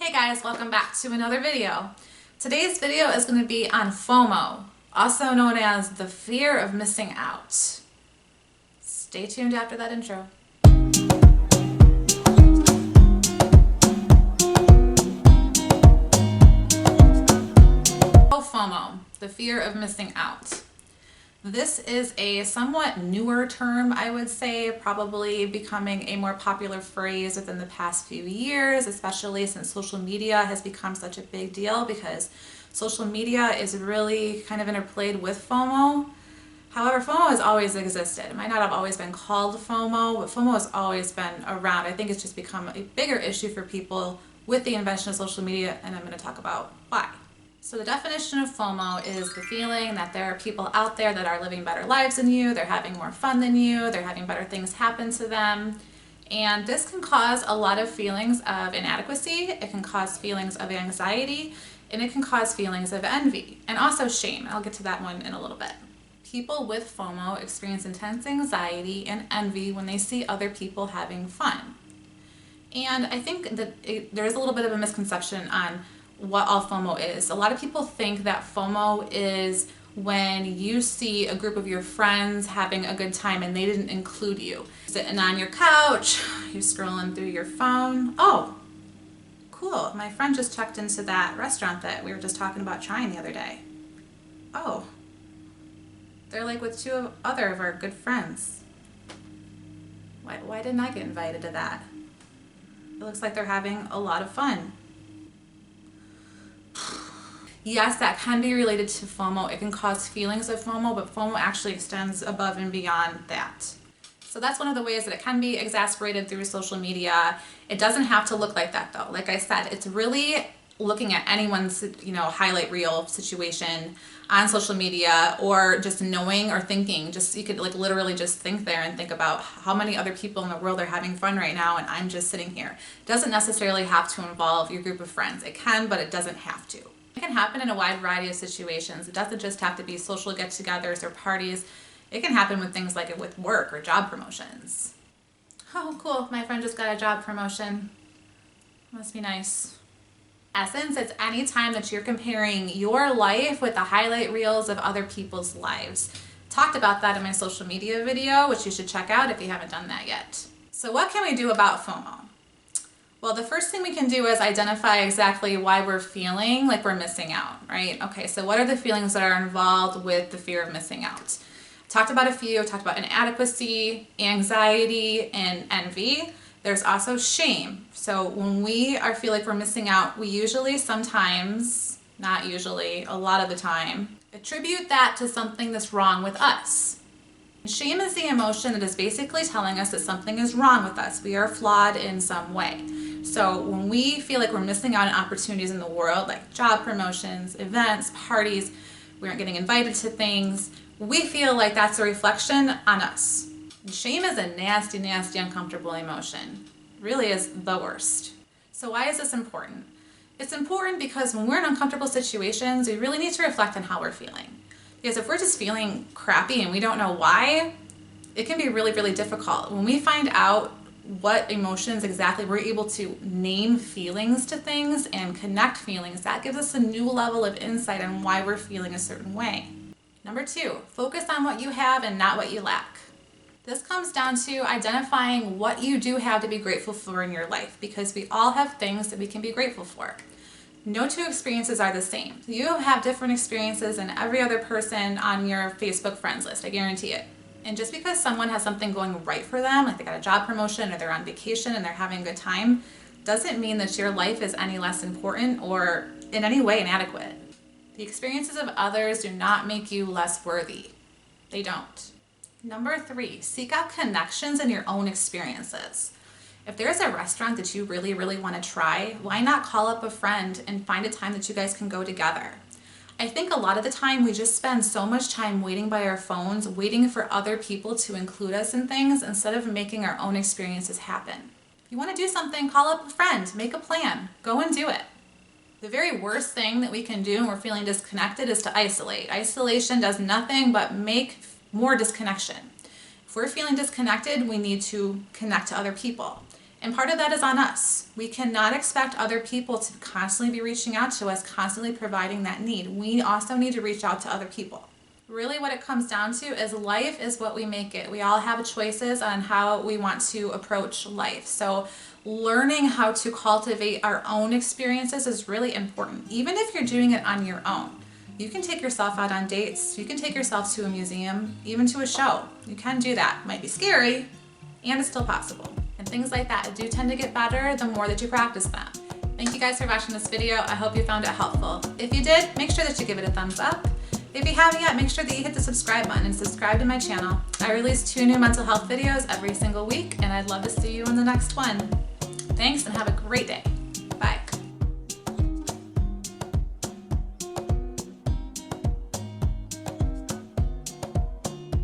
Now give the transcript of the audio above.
Hey guys, welcome back to another video. Today's video is going to be on FOMO, also known as the fear of missing out. Stay tuned after that intro. FOMO, the fear of missing out. This is a somewhat newer term, I would say, probably becoming a more popular phrase within the past few years, especially since social media has become such a big deal because social media is really kind of interplayed with FOMO. However, FOMO has always existed. It might not have always been called FOMO, but FOMO has always been around. I think it's just become a bigger issue for people with the invention of social media, and I'm going to talk about why. So the definition of FOMO is the feeling that there are people out there that are living better lives than you, they're having more fun than you, they're having better things happen to them. And this can cause a lot of feelings of inadequacy, it can cause feelings of anxiety, and it can cause feelings of envy, and also shame. I'll get to that one in a little bit. People with FOMO experience intense anxiety and envy when they see other people having fun. And I think that there is a little bit of a misconception on what all FOMO is. A lot of people think that FOMO is when you see a group of your friends having a good time and they didn't include you. Sitting on your couch, you're scrolling through your phone. Oh, cool, my friend just checked into that restaurant that we were just talking about trying the other day. Oh, they're like with two other of our good friends. Why didn't I get invited to that? It looks like they're having a lot of fun. Yes, that can be related to FOMO. It can cause feelings of FOMO, but FOMO actually extends above and beyond that. So that's one of the ways that it can be exacerbated through social media. It doesn't have to look like that though. Like I said, it's really looking at anyone's, highlight reel situation on social media, or just knowing or thinking, you could like literally just think there and think about how many other people in the world are having fun right now and I'm just sitting here. It doesn't necessarily have to involve your group of friends. It can, but it doesn't have to. It can happen in a wide variety of situations. It doesn't just have to be social get-togethers or parties. It can happen with things like with work or job promotions. Oh, cool, my friend just got a job promotion. Must be nice. In essence, it's any time that you're comparing your life with the highlight reels of other people's lives. Talked about that in my social media video, which you should check out if you haven't done that yet. So what can we do about FOMO? Well, the first thing we can do is identify exactly why we're feeling like we're missing out, right? Okay, so what are the feelings that are involved with the fear of missing out? Talked about a few. Talked about inadequacy, anxiety, and envy. There's also shame. So when we feel like we're missing out, we usually sometimes, not usually, a lot of the time, attribute that to something that's wrong with us. Shame is the emotion that is basically telling us that something is wrong with us. We are flawed in some way. So when we feel like we're missing out on opportunities in the world, like job promotions, events, parties, we aren't getting invited to things, we feel like that's a reflection on us. Shame is a nasty, nasty, uncomfortable emotion. It really is the worst. So why is this important? It's important because when we're in uncomfortable situations, we really need to reflect on how we're feeling. Because if we're just feeling crappy and we don't know why, it can be really, really difficult. When we find out what emotions exactly, we're able to name feelings to things and connect feelings, that gives us a new level of insight on why we're feeling a certain way. Number 2, focus on what you have and not what you lack. This comes down to identifying what you do have to be grateful for in your life, because we all have things that we can be grateful for. No two experiences are the same. You have different experiences than every other person on your Facebook friends list, I guarantee it. And just because someone has something going right for them, like they got a job promotion or they're on vacation and they're having a good time, doesn't mean that your life is any less important or in any way inadequate. The experiences of others do not make you less worthy. They don't. Number 3, seek out connections in your own experiences. If there's a restaurant that you really, really want to try, why not call up a friend and find a time that you guys can go together? I think a lot of the time we just spend so much time waiting by our phones, waiting for other people to include us in things instead of making our own experiences happen. If you want to do something, call up a friend, make a plan, go and do it. The very worst thing that we can do when we're feeling disconnected is to isolate. Isolation does nothing but make more disconnection. If we're feeling disconnected, we need to connect to other people. And part of that is on us. We cannot expect other people to constantly be reaching out to us, constantly providing that need. We also need to reach out to other people. Really what it comes down to is life is what we make it. We all have choices on how we want to approach life. So learning how to cultivate our own experiences is really important, even if you're doing it on your own. You can take yourself out on dates. You can take yourself to a museum, even to a show. You can do that. It might be scary, and it's still possible. And things like that do tend to get better the more that you practice them. Thank you guys for watching this video. I hope you found it helpful. If you did, make sure that you give it a thumbs up. If you haven't yet, make sure that you hit the subscribe button and subscribe to my channel. I release 2 new mental health videos every single week, and I'd love to see you in the next one. Thanks, and have a great day.